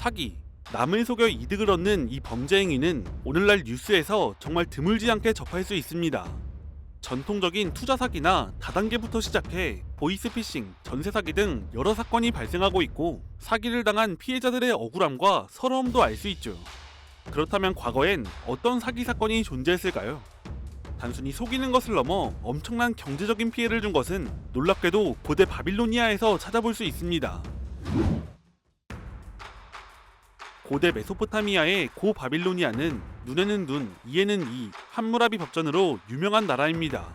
사기, 남을 속여 이득을 얻는 이 범죄 행위는 오늘날 뉴스에서 정말 드물지 않게 접할 수 있습니다. 전통적인 투자 사기나 다단계부터 시작해 보이스피싱, 전세 사기 등 여러 사건이 발생하고 있고 사기를 당한 피해자들의 억울함과 서러움도 알 수 있죠. 그렇다면 과거엔 어떤 사기 사건이 존재했을까요? 단순히 속이는 것을 넘어 엄청난 경제적인 피해를 준 것은 놀랍게도 고대 바빌로니아에서 찾아볼 수 있습니다. 고대 메소포타미아의 고 바빌로니아는 눈에는 눈, 이에는 이, 함무라비 법전으로 유명한 나라입니다.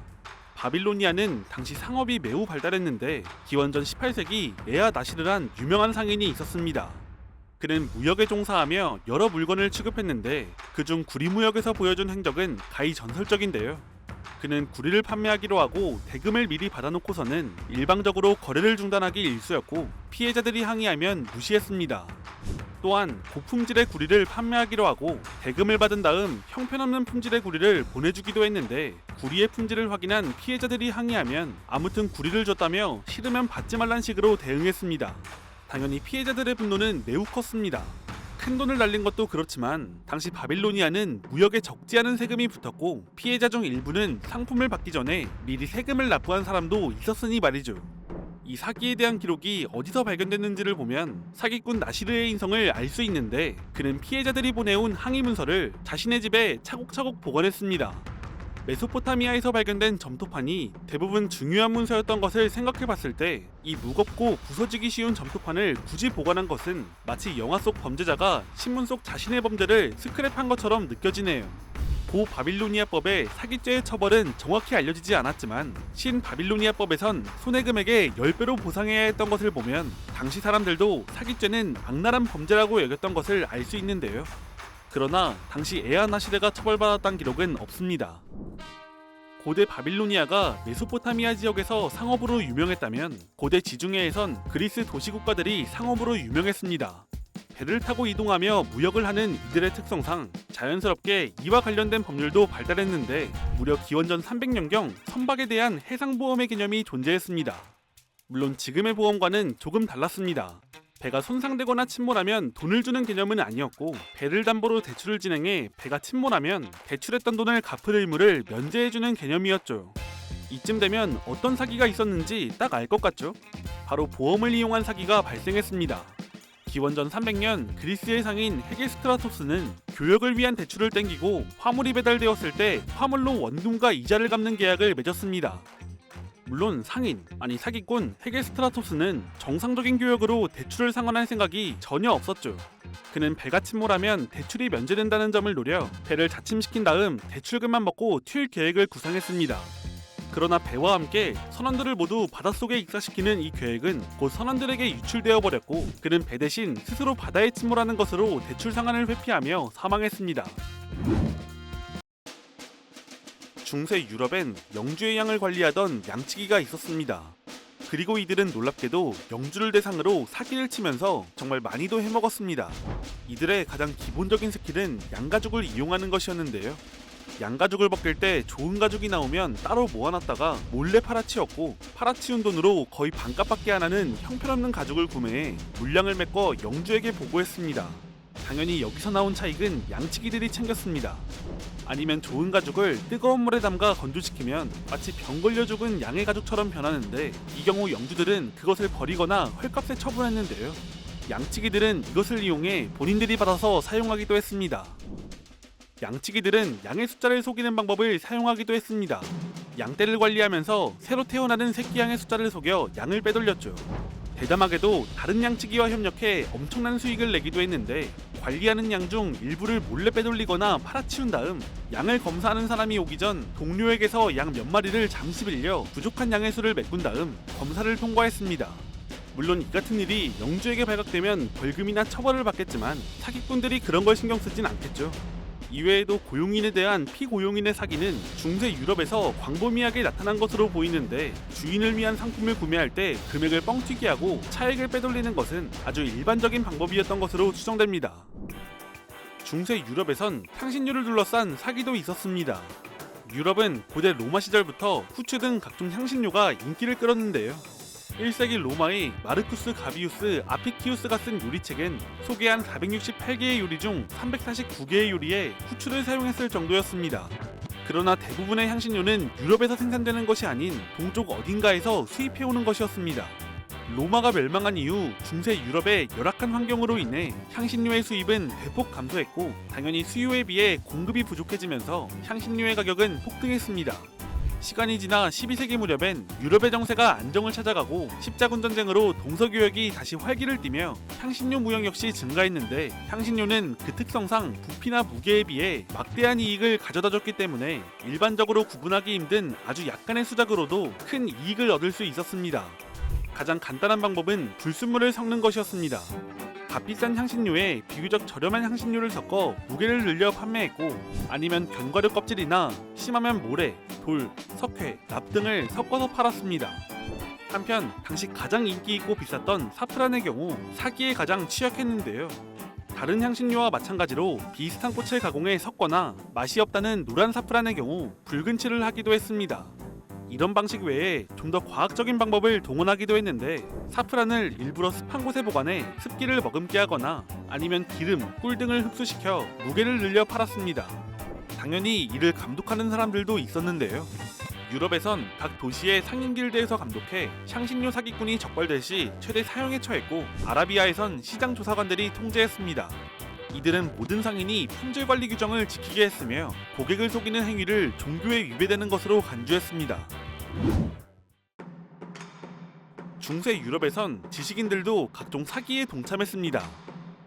바빌로니아는 당시 상업이 매우 발달했는데 기원전 18세기 에아 나시르란 유명한 상인이 있었습니다. 그는 무역에 종사하며 여러 물건을 취급했는데 그중 구리 무역에서 보여준 행적은 가히 전설적인데요. 그는 구리를 판매하기로 하고 대금을 미리 받아놓고서는 일방적으로 거래를 중단하기 일쑤였고 피해자들이 항의하면 무시했습니다. 또한 고품질의 구리를 판매하기로 하고 대금을 받은 다음 형편없는 품질의 구리를 보내주기도 했는데 구리의 품질을 확인한 피해자들이 항의하면 아무튼 구리를 줬다며 싫으면 받지 말란 식으로 대응했습니다. 당연히 피해자들의 분노는 매우 컸습니다. 큰 돈을 날린 것도 그렇지만 당시 바빌로니아는 무역에 적지 않은 세금이 붙었고 피해자 중 일부는 상품을 받기 전에 미리 세금을 납부한 사람도 있었으니 말이죠. 이 사기에 대한 기록이 어디서 발견됐는지를 보면 사기꾼 나시르의 인성을 알 수 있는데 그는 피해자들이 보내온 항의 문서를 자신의 집에 차곡차곡 보관했습니다. 메소포타미아에서 발견된 점토판이 대부분 중요한 문서였던 것을 생각해봤을 때 이 무겁고 부서지기 쉬운 점토판을 굳이 보관한 것은 마치 영화 속 범죄자가 신문 속 자신의 범죄를 스크랩한 것처럼 느껴지네요. 고 바빌로니아법의 사기죄의 처벌은 정확히 알려지지 않았지만 신 바빌로니아법에선 손해금액의 10배로 보상해야 했던 것을 보면 당시 사람들도 사기죄는 악랄한 범죄라고 여겼던 것을 알 수 있는데요. 그러나 당시 에아나시르가 처벌받았다는 기록은 없습니다. 고대 바빌로니아가 메소포타미아 지역에서 상업으로 유명했다면 고대 지중해에선 그리스 도시국가들이 상업으로 유명했습니다. 배를 타고 이동하며 무역을 하는 이들의 특성상 자연스럽게 이와 관련된 법률도 발달했는데 무려 기원전 300년경 선박에 대한 해상보험의 개념이 존재했습니다. 물론 지금의 보험과는 조금 달랐습니다. 배가 손상되거나 침몰하면 돈을 주는 개념은 아니었고 배를 담보로 대출을 진행해 배가 침몰하면 대출했던 돈을 갚을 의무를 면제해주는 개념이었죠. 이쯤 되면 어떤 사기가 있었는지 딱 알 것 같죠? 바로 보험을 이용한 사기가 발생했습니다. 기원전 300년 그리스의 상인 헤게스트라토스는 교역을 위한 대출을 땡기고 화물이 배달되었을 때 화물로 원금과 이자를 갚는 계약을 맺었습니다. 물론 상인, 아니 사기꾼 헤게스트라토스는 정상적인 교역으로 대출을 상환할 생각이 전혀 없었죠. 그는 배가 침몰하면 대출이 면제된다는 점을 노려 배를 자침시킨 다음 대출금만 먹고 튈 계획을 구상했습니다. 그러나 배와 함께 선원들을 모두 바닷속에 익사시키는 이 계획은 곧 선원들에게 유출되어 버렸고 그는 배 대신 스스로 바다에 침몰하는 것으로 대출 상환을 회피하며 사망했습니다. 중세 유럽엔 영주의 양을 관리하던 양치기가 있었습니다. 그리고 이들은 놀랍게도 영주를 대상으로 사기를 치면서 정말 많이도 해먹었습니다. 이들의 가장 기본적인 스킬은 양가죽을 이용하는 것이었는데요. 양가죽을 벗길 때 좋은 가죽이 나오면 따로 모아놨다가 몰래 팔아치웠고 팔아치운 돈으로 거의 반값밖에 안 하는 형편없는 가죽을 구매해 물량을 메꿔 영주에게 보고했습니다. 당연히 여기서 나온 차익은 양치기들이 챙겼습니다. 아니면 좋은 가죽을 뜨거운 물에 담가 건조시키면 마치 병 걸려 죽은 양의 가죽처럼 변하는데 이 경우 영주들은 그것을 버리거나 헐값에 처분했는데요. 양치기들은 이것을 이용해 본인들이 받아서 사용하기도 했습니다. 양치기들은 양의 숫자를 속이는 방법을 사용하기도 했습니다. 양떼를 관리하면서 새로 태어나는 새끼 양의 숫자를 속여 양을 빼돌렸죠. 대담하게도 다른 양치기와 협력해 엄청난 수익을 내기도 했는데 관리하는 양 중 일부를 몰래 빼돌리거나 팔아치운 다음 양을 검사하는 사람이 오기 전 동료에게서 양 몇 마리를 잠시 빌려 부족한 양의 수를 메꾼 다음 검사를 통과했습니다. 물론 이 같은 일이 영주에게 발각되면 벌금이나 처벌을 받겠지만 사기꾼들이 그런 걸 신경 쓰진 않겠죠. 이외에도 고용인에 대한 피고용인의 사기는 중세 유럽에서 광범위하게 나타난 것으로 보이는데 주인을 위한 상품을 구매할 때 금액을 뻥튀기 하고 차액을 빼돌리는 것은 아주 일반적인 방법이었던 것으로 추정됩니다. 중세 유럽에선 향신료를 둘러싼 사기도 있었습니다. 유럽은 고대 로마 시절부터 후추 등 각종 향신료가 인기를 끌었는데요. 1세기 로마의 마르쿠스 가비우스 아피키우스가 쓴 요리책은 소개한 468개의 요리 중 349개의 요리에 후추를 사용했을 정도였습니다. 그러나 대부분의 향신료는 유럽에서 생산되는 것이 아닌 동쪽 어딘가에서 수입해오는 것이었습니다. 로마가 멸망한 이후 중세 유럽의 열악한 환경으로 인해 향신료의 수입은 대폭 감소했고, 당연히 수요에 비해 공급이 부족해지면서 향신료의 가격은 폭등했습니다. 시간이 지나 12세기 무렵엔 유럽의 정세가 안정을 찾아가고 십자군 전쟁으로 동서교역이 다시 활기를 띠며 향신료 무역 역시 증가했는데, 향신료는 그 특성상 부피나 무게에 비해 막대한 이익을 가져다줬기 때문에 일반적으로 구분하기 힘든 아주 약간의 수작으로도 큰 이익을 얻을 수 있었습니다. 가장 간단한 방법은 불순물을 섞는 것이었습니다. 값비싼 향신료에 비교적 저렴한 향신료를 섞어 무게를 늘려 판매했고, 아니면 견과류 껍질이나 심하면 모래, 돌, 석회, 납 등을 섞어서 팔았습니다. 한편 당시 가장 인기 있고 비쌌던 사프란의 경우 사기에 가장 취약했는데요. 다른 향신료와 마찬가지로 비슷한 꽃을 가공해 섞거나 맛이 없다는 노란 사프란의 경우 붉은 칠을 하기도 했습니다. 이런 방식 외에 좀 더 과학적인 방법을 동원하기도 했는데, 사프란을 일부러 습한 곳에 보관해 습기를 머금게 하거나 아니면 기름, 꿀 등을 흡수시켜 무게를 늘려 팔았습니다. 당연히 이를 감독하는 사람들도 있었는데요. 유럽에선 각 도시의 상인 길드에서 감독해 향신료 사기꾼이 적발될 시 최대 사형에 처했고, 아라비아에선 시장 조사관들이 통제했습니다. 이들은 모든 상인이 품질 관리 규정을 지키게 했으며 고객을 속이는 행위를 종교에 위배되는 것으로 간주했습니다. 중세 유럽에선 지식인들도 각종 사기에 동참했습니다.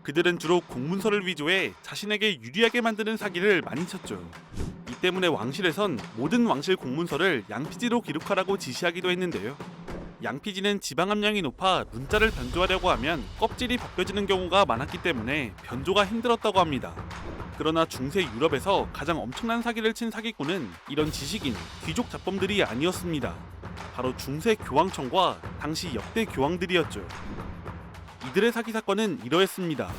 그들은 주로 공문서를 위조해 자신에게 유리하게 만드는 사기를 많이 쳤죠. 이 때문에 왕실에선 모든 왕실 공문서를 양피지로 기록하라고 지시하기도 했는데요. 양피지는 지방 함량이 높아 문자를 변조하려고 하면 껍질이 벗겨지는 경우가 많았기 때문에 변조가 힘들었다고 합니다. 그러나 중세 유럽에서 가장 엄청난 사기를 친 사기꾼은 이런 지식인, 귀족 잡범들이 아니었습니다. 바로 중세 교황청과 당시 역대 교황들이었죠. 이들의 사기 사건은 이러했습니다.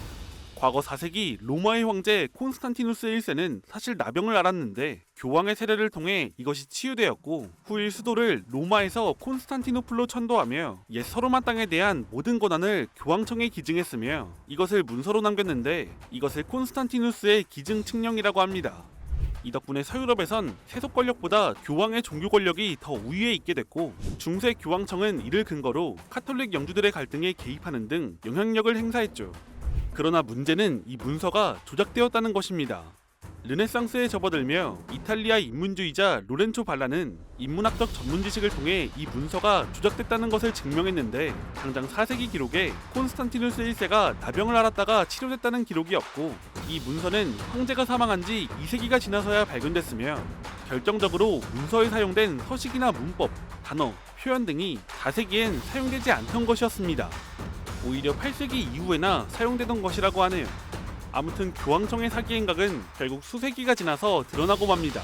과거 4세기 로마의 황제 콘스탄티누스 1세는 사실 나병을 앓았는데 교황의 세례를 통해 이것이 치유되었고, 후일 수도를 로마에서 콘스탄티노플로 천도하며 옛 서로마 땅에 대한 모든 권한을 교황청에 기증했으며 이것을 문서로 남겼는데, 이것을 콘스탄티누스의 기증 칙령이라고 합니다. 이 덕분에 서유럽에선 세속 권력보다 교황의 종교 권력이 더 우위에 있게 됐고, 중세 교황청은 이를 근거로 카톨릭 영주들의 갈등에 개입하는 등 영향력을 행사했죠. 그러나 문제는 이 문서가 조작되었다는 것입니다. 르네상스에 접어들며 이탈리아 인문주의자 로렌초 발라는 인문학적 전문 지식을 통해 이 문서가 조작됐다는 것을 증명했는데, 당장 4세기 기록에 콘스탄티누스 1세가 나병을 앓았다가 치료됐다는 기록이 없고, 이 문서는 황제가 사망한 지 2세기가 지나서야 발견됐으며, 결정적으로 문서에 사용된 서식이나 문법, 단어, 표현 등이 4세기엔 사용되지 않던 것이었습니다. 오히려 8세기 이후에나 사용되던 것이라고 하네요. 아무튼 교황청의 사기 행각은 결국 수세기가 지나서 드러나고 맙니다.